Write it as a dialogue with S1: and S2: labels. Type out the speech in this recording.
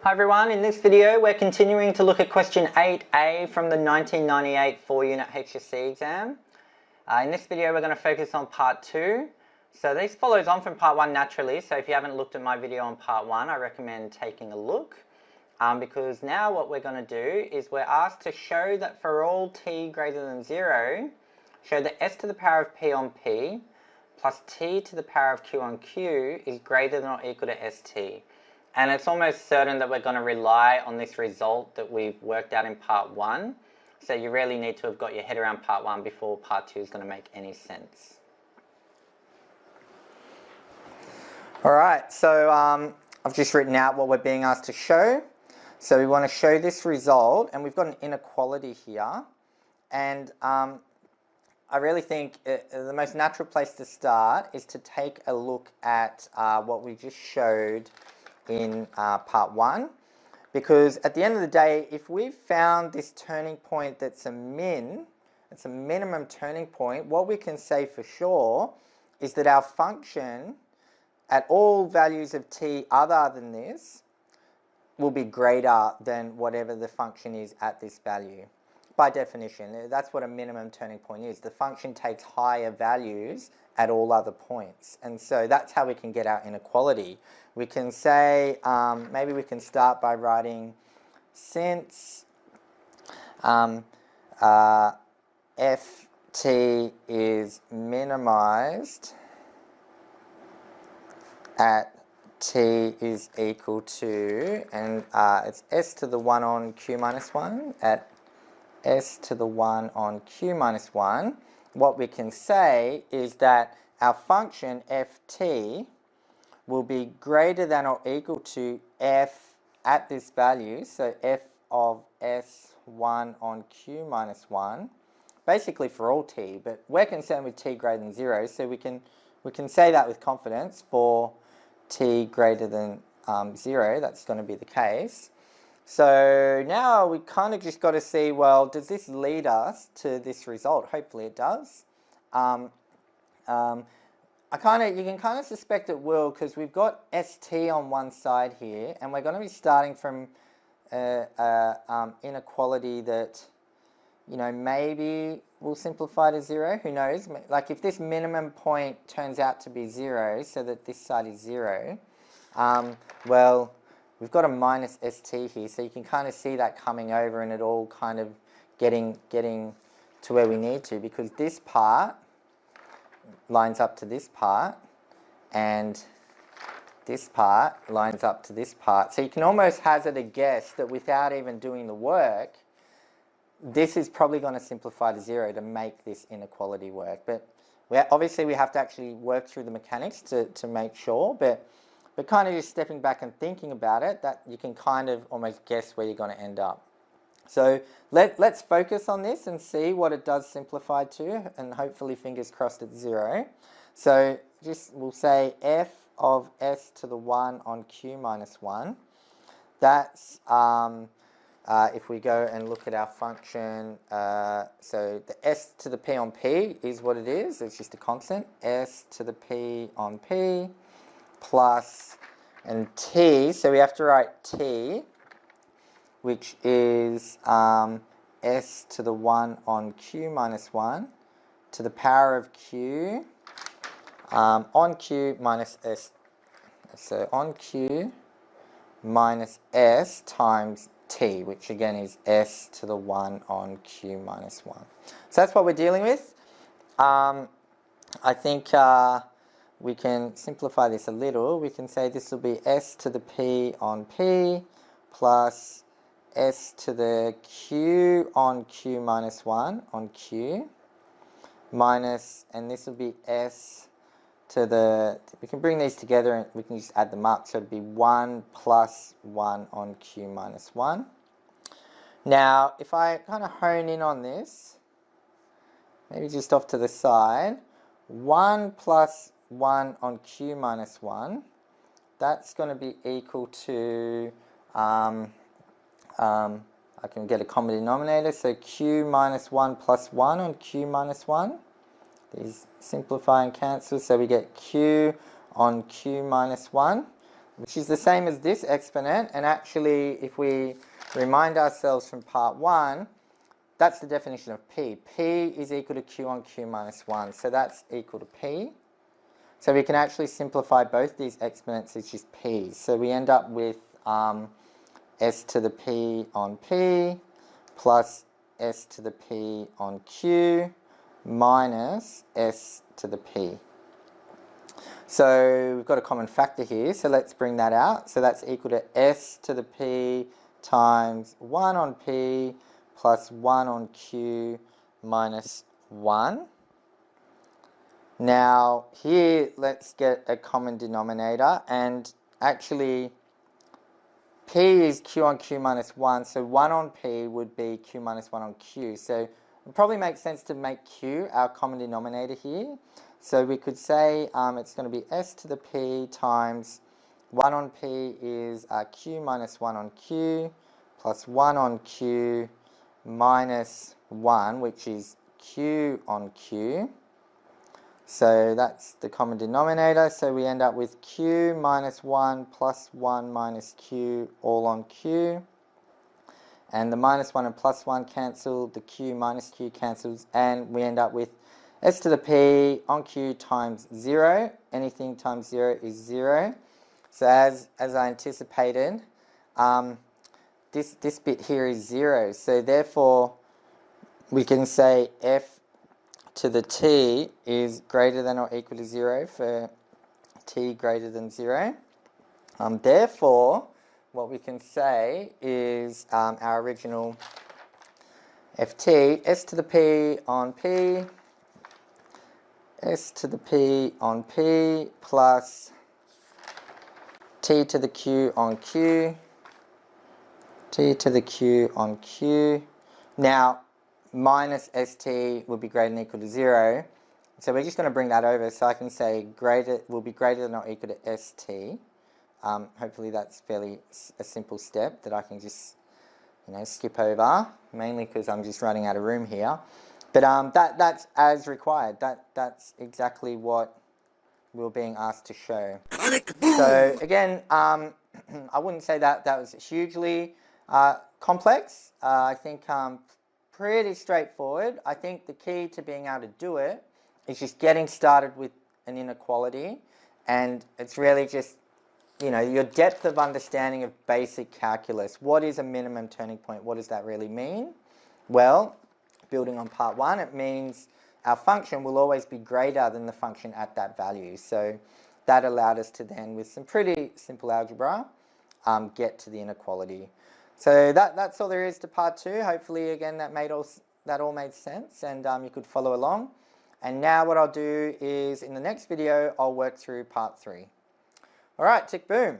S1: Hi everyone, in this video we're continuing to look at question 8A from the 1998 4-unit HSC exam. In this video we're going to focus on part 2. So this follows on from part 1 naturally, so if you haven't looked at my video on part 1 I recommend taking a look. Because now what we're going to do is we're asked to show that for all t greater than 0, show that s to the power of p on p plus t to the power of q on q is greater than or equal to st. And it's almost certain that we're going to rely on this result that we've worked out in part 1. So you really need to have got your head around part 1 before part 2 is going to make any sense. Alright, so I've just written out what we're being asked to show. So we want to show this result, and we've got an inequality here. And I really think the most natural place to start is to take a look at what we just showed in part 1, because at the end of the day, if we've found this turning point that's a minimum turning point, what we can say for sure is that our function at all values of t other than this will be greater than whatever the function is at this value. By definition, that's what a minimum turning point is. The function takes higher values at all other points. And so that's how we can get our inequality. We can say, maybe we can start by writing since ft is minimized at t is equal to, and it's s to the 1 on q minus 1, at s to the 1 on q minus 1, what we can say is that our function ft will be greater than or equal to f at this value, so f of s1 on q minus 1, basically for all t, but we're concerned with t greater than 0, so we can say that with confidence for t greater than 0, that's going to be the case. So now we kind of just got to see, well, does this lead us to this result? Hopefully it does. You can kind of suspect it will, because we've got st on one side here, and we're going to be starting from inequality that, you know, maybe we'll simplify to 0. Who knows? Like if this minimum point turns out to be 0, so that this side is 0, well, we've got a minus st here, so you can kind of see that coming over and it all kind of getting to where we need to, because this part lines up to this part, and this part lines up to this part. So you can almost hazard a guess that without even doing the work, this is probably going to simplify to 0 to make this inequality work. But obviously we have to actually work through the mechanics to make sure, but kind of just stepping back and thinking about it, that you can kind of almost guess where you're going to end up. So let's focus on this and see what it does simplify to, and hopefully fingers crossed it's 0. So we'll say f of s to the 1 on q minus 1. That's, if we go and look at our function, so the s to the p on p is what it is. It's just a constant, s to the p on p plus, and t, so we have to write t, which is s to the 1 on q minus 1 to the power of q on q minus s. So on q minus s times t, which again is s to the 1 on q minus 1. So that's what we're dealing with. I think we can simplify this a little. We can say this will be s to the p on p plus s to the q on q minus 1 on q minus, and this will be s to the, we can bring these together and we can just add them up, so it'll be 1 plus 1 on q minus 1. Now if I kind of hone in on this, maybe just off to the side, 1 plus 1 on q minus 1, that's going to be equal to, I can get a common denominator, so q minus 1 plus 1 on q minus 1. These simplify and cancel, so we get q on q minus 1. which is the same as this exponent. And actually, if we remind ourselves from part 1, that's the definition of p. P is equal to q on q minus 1. So that's equal to p. So we can actually simplify both these exponents as just p. So we end up with s to the p on p plus s to the p on q minus s to the p. So we've got a common factor here, so let's bring that out. So that's equal to s to the p times 1 on p plus 1 on q minus 1. Now here let's get a common denominator, and actually p is q on q minus 1, so 1 on p would be q minus 1 on q. So it probably makes sense to make q our common denominator here. So we could say it's going to be s to the p times 1 on p is q minus 1 on q plus 1 on q minus 1, which is q on q. So that's the common denominator. So we end up with q minus 1 plus 1 minus q all on q. And the minus 1 and plus 1 cancel, the q minus q cancels, and we end up with s to the p on q times 0. Anything times 0 is 0. So as I anticipated, this bit here is 0. So therefore, we can say f to the t is greater than or equal to 0 for t greater than 0. Therefore, what we can say is our original ft, s to the p on p, s to the p on p plus t to the q on q, t to the q on q. Now, minus st will be greater than or equal to 0. So we're just going to bring that over. So I can say will be greater than or equal to st. Hopefully that's fairly a simple step that I can just skip over, mainly because I'm just running out of room here. But that's as required. That's exactly what we're being asked to show. So again, I wouldn't say that was hugely complex. I think pretty straightforward. I think the key to being able to do it is just getting started with an inequality, and it's really just your depth of understanding of basic calculus. What is a minimum turning point? What does that really mean? Well, building on part 1, it means our function will always be greater than the function at that value. So that allowed us to then, with some pretty simple algebra, get to the inequality. So that's all there is to part 2. Hopefully, again, that all made sense, and you could follow along. And now what I'll do is, in the next video, I'll work through part 3. All right, tick boom.